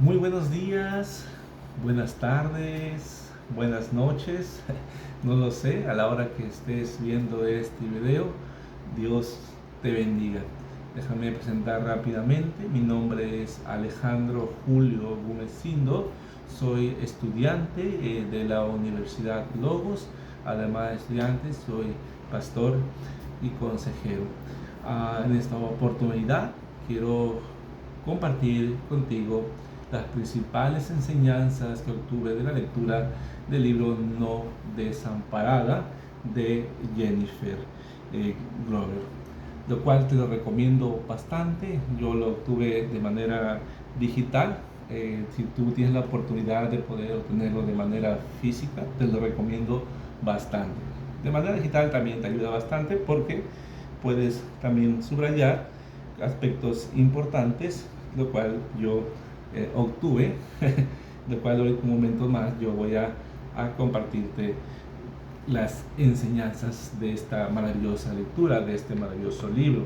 Muy buenos días, buenas tardes, buenas noches, no lo sé, a la hora que estés viendo este video, Dios te bendiga. Déjame presentar rápidamente, mi nombre es Alejandro Julio Gumecindo, soy estudiante de la Universidad Logos, además de estudiante soy pastor y consejero. En esta oportunidad quiero compartir contigo las principales enseñanzas que obtuve de la lectura del libro No Desamparada de Jennifer Glover, lo cual te lo recomiendo bastante. Yo lo obtuve de manera digital. Si tú tienes la oportunidad de poder obtenerlo de manera física, te lo recomiendo bastante. De manera digital también te ayuda bastante porque puedes también subrayar aspectos importantes, lo cual yo obtuve, lo cual hoy un momento más yo voy a compartirte las enseñanzas de esta maravillosa lectura, de este maravilloso libro.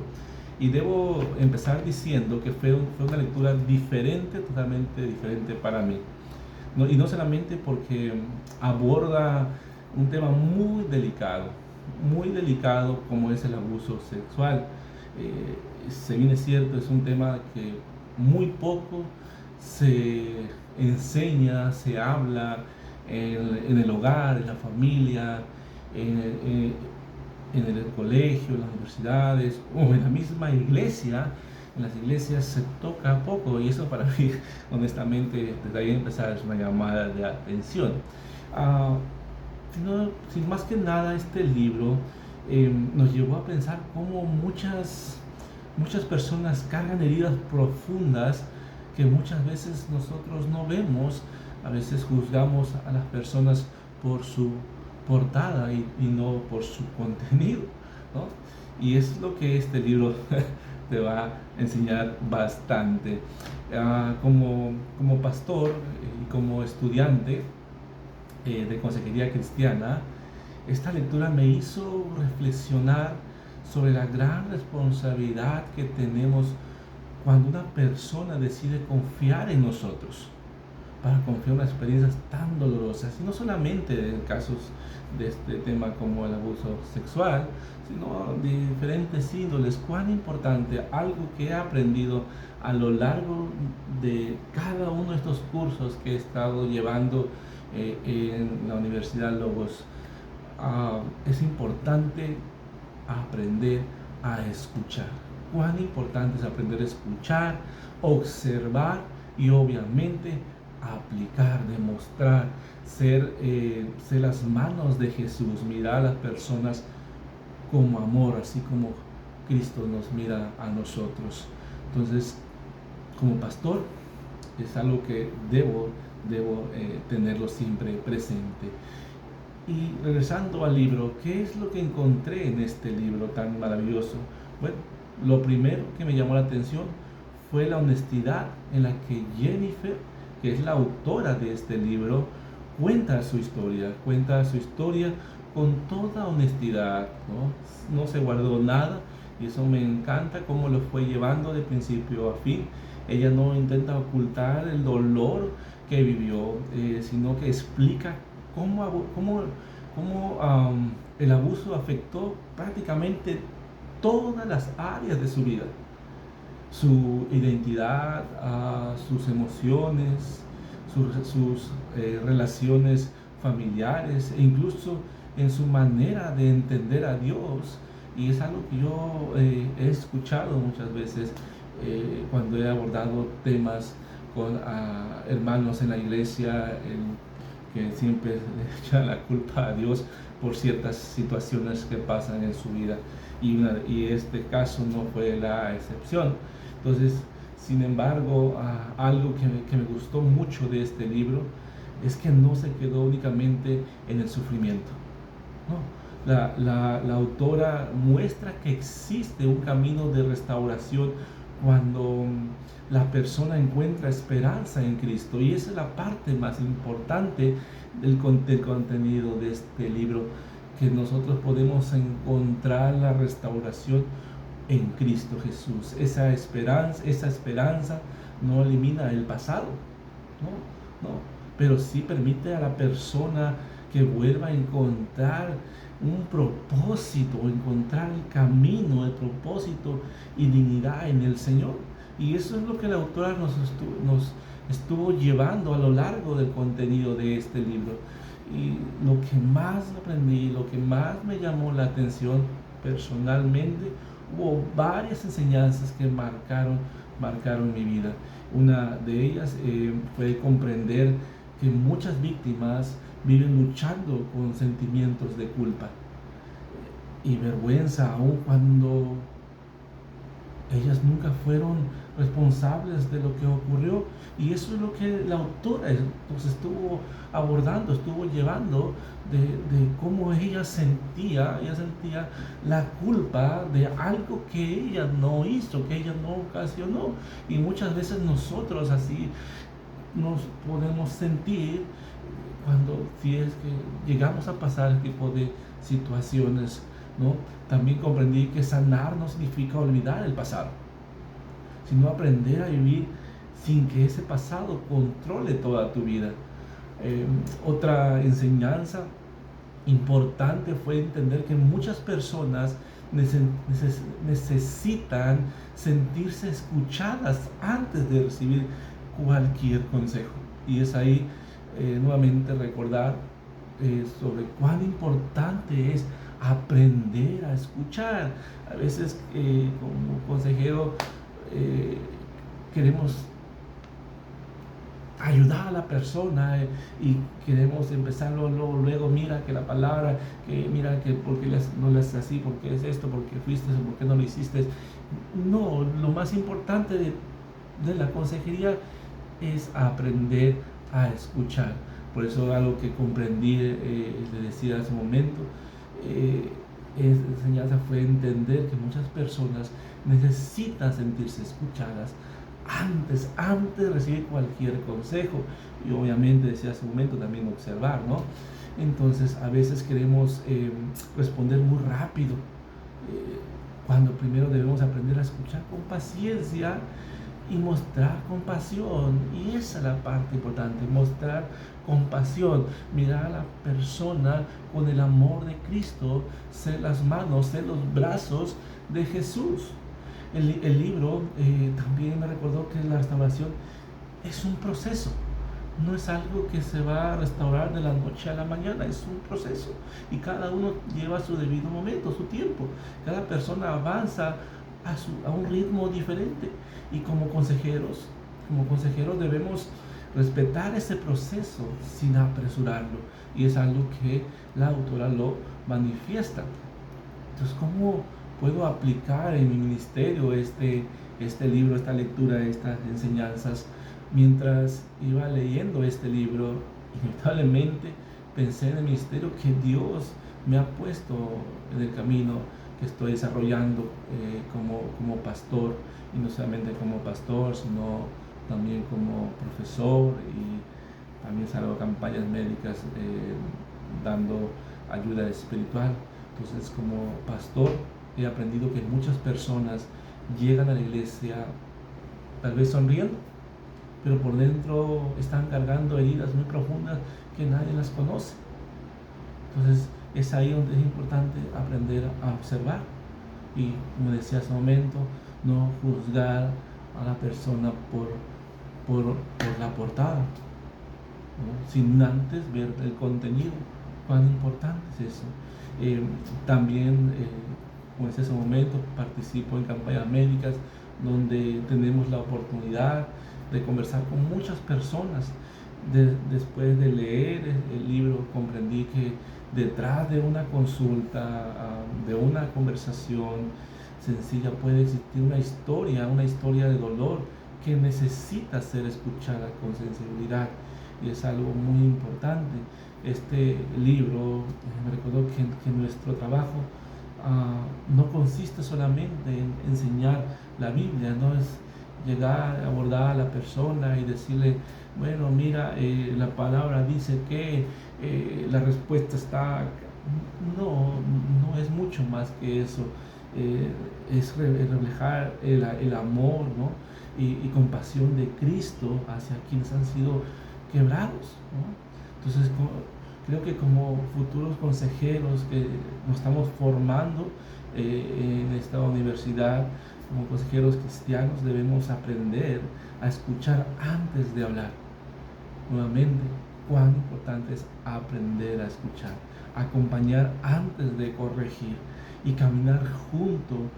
Y debo empezar diciendo que fue una lectura diferente, totalmente diferente para mí. Y no solamente porque aborda un tema muy delicado como es el abuso sexual. Si bien es cierto, es un tema que muy poco se enseña, se habla en el hogar, en la familia, en, en el colegio, en las universidades o en la misma iglesia. En las iglesias se toca poco y eso para mí, honestamente, desde ahí empezar es una llamada de atención. Uh, sin más que nada, este libro nos llevó a pensar cómo muchas personas cargan heridas profundas que muchas veces nosotros no vemos. A veces juzgamos a las personas por su portada y no por su contenido, ¿no? Y es lo que este libro te va a enseñar bastante. Como pastor y como estudiante de consejería cristiana, esta lectura me hizo reflexionar sobre la gran responsabilidad que tenemos cuando una persona decide confiar en nosotros para confiar en unas experiencias tan dolorosas, y no solamente en casos de este tema como el abuso sexual, sino de diferentes índoles. Cuán importante, algo que he aprendido a lo largo de cada uno de estos cursos que he estado llevando en la Universidad Logos. Es importante aprender a escuchar. Cuán importante es aprender a escuchar, observar y obviamente aplicar, demostrar, ser las manos de Jesús, mirar a las personas como amor, así como Cristo nos mira a nosotros. Entonces, como pastor, es algo que debo tenerlo siempre presente. Y regresando al libro, ¿qué es lo que encontré en este libro tan maravilloso? Bueno, lo primero que me llamó la atención fue la honestidad en la que Jennifer, que es la autora de este libro, cuenta su historia con toda honestidad, ¿no? No se guardó nada, y eso me encanta cómo lo fue llevando de principio a fin. Ella no intenta ocultar el dolor que vivió, sino que explica cómo el abuso afectó prácticamente todas las áreas de su vida, su identidad, sus emociones, sus relaciones familiares e incluso en su manera de entender a Dios. Y es algo que yo he escuchado muchas veces cuando he abordado temas con hermanos en la iglesia, que siempre le echan la culpa a Dios por ciertas situaciones que pasan en su vida, y este caso no fue la excepción. Entonces, sin embargo, algo que me gustó mucho de este libro es que no se quedó únicamente en el sufrimiento, ¿no? La autora muestra que existe un camino de restauración cuando la persona encuentra esperanza en Cristo, y esa es la parte más importante del contenido de este libro, que nosotros podemos encontrar la restauración en Cristo Jesús. Esa esperanza no elimina el pasado, no, no, pero sí permite a la persona que vuelva a encontrar un propósito, encontrar el camino, el propósito y dignidad en el Señor. Y eso es lo que la autora nos estuvo llevando a lo largo del contenido de este libro. Y lo que más aprendí, lo que más me llamó la atención personalmente, hubo varias enseñanzas que marcaron mi vida. Una de ellas fue comprender que muchas víctimas viven luchando con sentimientos de culpa y vergüenza, aun cuando ellas nunca fueron responsables de lo que ocurrió. Y eso es lo que la autora pues, estuvo abordando, estuvo llevando de cómo ella sentía la culpa de algo que ella no hizo, que ella no ocasionó. Y muchas veces nosotros así nos podemos sentir cuando si es que llegamos a pasar este tipo de situaciones, ¿no? También comprendí que sanar no significa olvidar el pasado, sino aprender a vivir sin que ese pasado controle toda tu vida. Otra enseñanza importante fue entender que muchas personas necesitan sentirse escuchadas antes de recibir cualquier consejo. Y es ahí nuevamente recordar sobre cuán importante es aprender a escuchar. A veces como consejero queremos ayudar a la persona y queremos empezarlo luego, mira que la palabra, que mira que por qué no le haces así, por qué es esto, por qué fuiste, por qué no lo hiciste. No, lo más importante de la consejería es aprender a escuchar. Por eso algo que comprendí, le decía hace un momento, esa enseñanza fue entender que muchas personas necesitan sentirse escuchadas antes de recibir cualquier consejo. Y obviamente, decía hace un momento, también observar, ¿no? Entonces, a veces queremos responder muy rápido, cuando primero debemos aprender a escuchar con paciencia y mostrar compasión. Y esa es la parte importante, mostrar compasión, mirar a la persona con el amor de Cristo, ser las manos, ser los brazos de Jesús. El libro también me recordó que la restauración es un proceso, no es algo que se va a restaurar de la noche a la mañana, es un proceso y cada uno lleva su debido momento, su tiempo. Cada persona avanza a un ritmo diferente y como consejeros debemos respetar ese proceso sin apresurarlo, y es algo que la autora lo manifiesta. Entonces, ¿cómo puedo aplicar en mi ministerio este libro, esta lectura, estas enseñanzas? Mientras iba leyendo este libro, inevitablemente pensé en el ministerio que Dios me ha puesto en el camino que estoy desarrollando como pastor, y no solamente como pastor, sino también como profesor, y también salgo a campañas médicas dando ayuda espiritual. Entonces, como pastor he aprendido que muchas personas llegan a la iglesia tal vez sonriendo, pero por dentro están cargando heridas muy profundas que nadie las conoce. Entonces es ahí donde es importante aprender a observar y, como decía hace un momento, no juzgar a la persona por la portada, ¿no? Sin antes ver el contenido. Cuán importante es eso. También, como decía hace un momento, participo en campañas médicas donde tenemos la oportunidad de conversar con muchas personas. Después de leer el libro comprendí que detrás de una consulta, de una conversación sencilla, puede existir una historia de dolor que necesita ser escuchada con sensibilidad, y es algo muy importante. Este libro me recordó que nuestro trabajo no consiste solamente en enseñar la Biblia, no es llegar a abordar a la persona y decirle, bueno, mira, la palabra dice que la respuesta está. No, no es mucho más que eso. es reflejar el amor, ¿no? y compasión de Cristo hacia quienes han sido quebrados, ¿no? Entonces, creo que como futuros consejeros que nos estamos formando en esta universidad, como consejeros cristianos, debemos aprender a escuchar antes de hablar. Nuevamente, cuán importante es aprender a escuchar, acompañar antes de corregir y caminar junto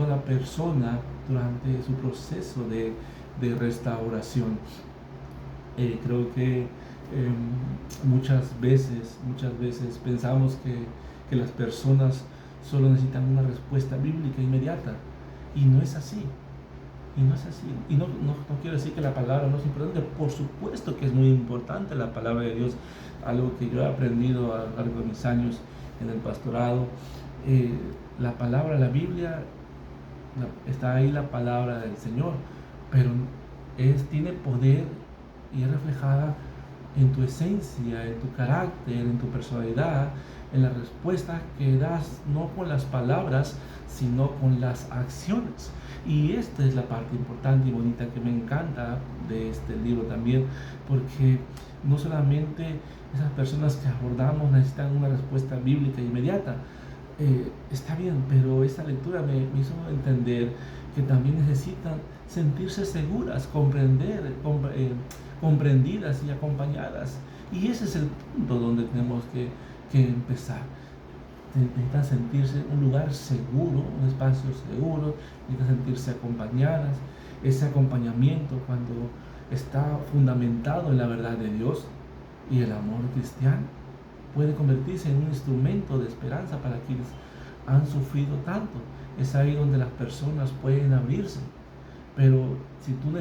a la persona durante su proceso de restauración. Creo que muchas veces pensamos que las personas solo necesitan una respuesta bíblica inmediata, y no es así. Y no es así. Y no quiero decir que la palabra no es importante. Por supuesto que es muy importante la palabra de Dios. Algo que yo he aprendido a lo largo de mis años en el pastorado. La palabra, la Biblia, está ahí la palabra del Señor. Pero tiene poder y es reflejada en tu esencia, en tu carácter, en tu personalidad, en la respuesta que das, no con las palabras, sino con las acciones. Y esta es la parte importante y bonita que me encanta de este libro también, porque no solamente esas personas que abordamos necesitan una respuesta bíblica inmediata, está bien, pero esta lectura me hizo entender que también necesitan sentirse seguras, comprendidas y acompañadas. Y ese es el punto donde tenemos que empezar. Necesitan sentirse en un lugar seguro, un espacio seguro, necesitan sentirse acompañadas. Ese acompañamiento, cuando está fundamentado en la verdad de Dios y el amor cristiano, puede convertirse en un instrumento de esperanza para quienes han sufrido tanto. Es ahí donde las personas pueden abrirse. Pero si tú no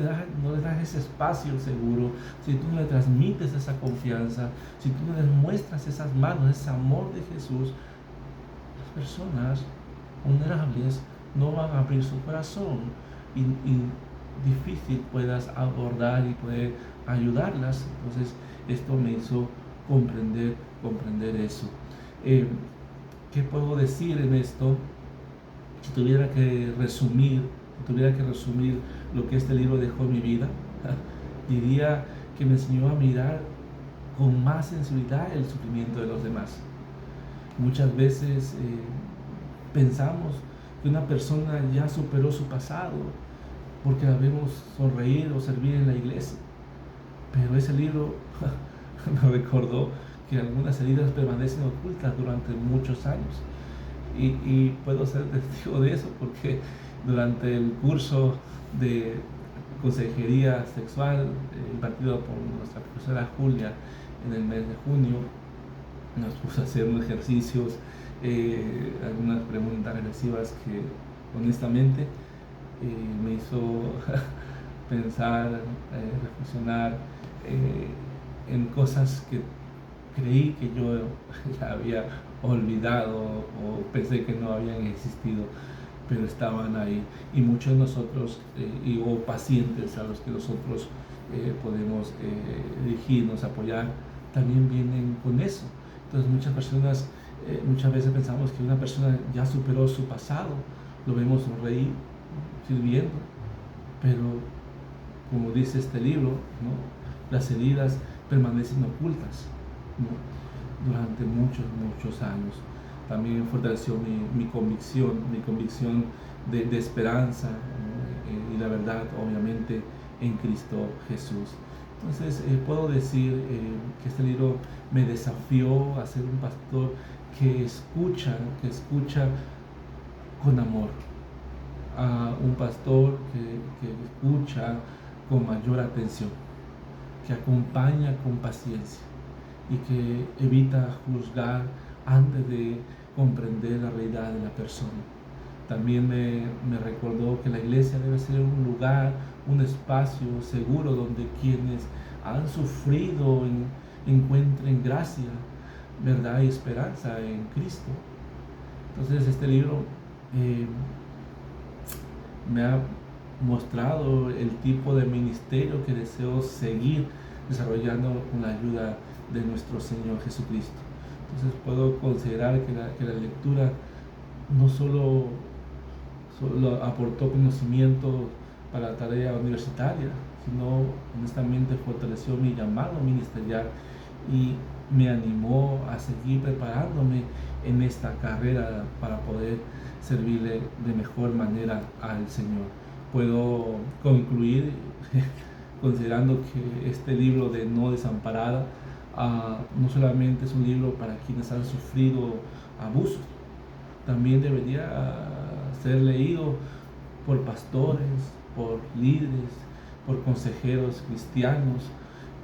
le das ese espacio seguro, si tú no le transmites esa confianza, si tú no les muestras esas manos, ese amor de Jesús, las personas vulnerables no van a abrir su corazón y difícil puedas abordar y poder ayudarlas. Entonces esto me hizo comprender eso. ¿Qué puedo decir en esto? Si tuviera que resumir lo que este libro dejó en mi vida, diría que me enseñó a mirar con más sensibilidad el sufrimiento de los demás. Muchas veces pensamos que una persona ya superó su pasado porque la vemos sonreír o servir en la iglesia, pero ese libro me recordó que algunas heridas permanecen ocultas durante muchos años, y puedo ser testigo de eso porque durante el curso de consejería sexual impartido por nuestra profesora Julia en el mes de junio, nos puso a hacer unos ejercicios, algunas preguntas reflexivas que honestamente me hizo pensar, reflexionar en cosas que creí que yo ya había olvidado o pensé que no habían existido, pero estaban ahí. Y muchos de nosotros, o pacientes a los que nosotros podemos dirigirnos, apoyar, también vienen con eso. Entonces muchas veces pensamos que una persona ya superó su pasado, lo vemos sonreír, sirviendo, pero como dice este libro, ¿no?, las heridas permanecen ocultas, ¿no?, durante muchos años. También fortaleció mi convicción de esperanza, ¿no?, y la verdad, obviamente, en Cristo Jesús. Entonces puedo decir que este libro me desafió a ser un pastor que escucha con amor, a un pastor que escucha con mayor atención, que acompaña con paciencia y que evita juzgar antes de comprender la realidad de la persona. También me recordó que la iglesia debe ser un lugar, un espacio seguro donde quienes han sufrido encuentren gracia, verdad y esperanza en Cristo. Entonces este libro me ha mostrado el tipo de ministerio que deseo seguir desarrollando con la ayuda de nuestro Señor Jesucristo. Entonces puedo considerar que la lectura no solo solo aportó conocimiento para la tarea universitaria, sino honestamente fortaleció mi llamado ministerial y me animó a seguir preparándome en esta carrera para poder servirle de mejor manera al Señor. Puedo concluir considerando que este libro de No Desamparada no solamente es un libro para quienes han sufrido abusos, también debería ser leído por pastores, por líderes, por consejeros cristianos,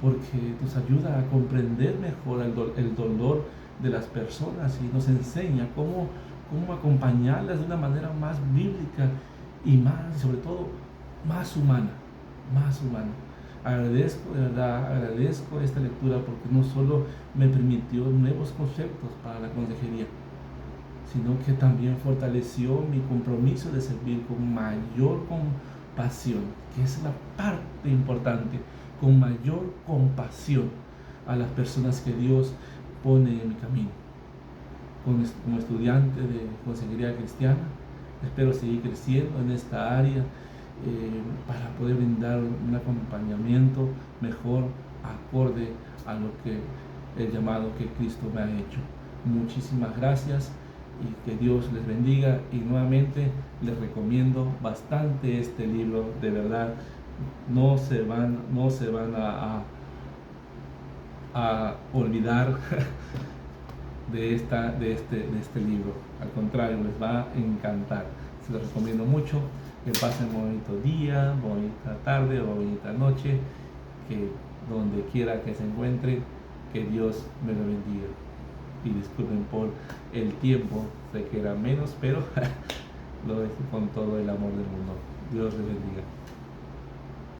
porque nos ayuda a comprender mejor el dolor de las personas y nos enseña cómo acompañarlas de una manera más bíblica y más, sobre todo, más humana, más humana. Agradezco, de verdad, agradezco esta lectura porque no solo me permitió nuevos conceptos para la consejería, sino que también fortaleció mi compromiso de servir con mayor compasión, que es la parte importante, con mayor compasión a las personas que Dios pone en mi camino. Como estudiante de consejería cristiana, espero seguir creciendo en esta área para poder brindar un acompañamiento mejor, acorde a lo que el llamado que Cristo me ha hecho. Muchísimas gracias y que Dios les bendiga, y nuevamente les recomiendo bastante este libro. De verdad, no se van a olvidar de este libro. Al contrario, les va a encantar. Se los recomiendo mucho. Que pasen un bonito día, bonita tarde o bonita noche, que donde quiera que se encuentren, que Dios me lo bendiga. Y disculpen por el tiempo, sé que era menos, pero lo dejo con todo el amor del mundo. Dios les bendiga.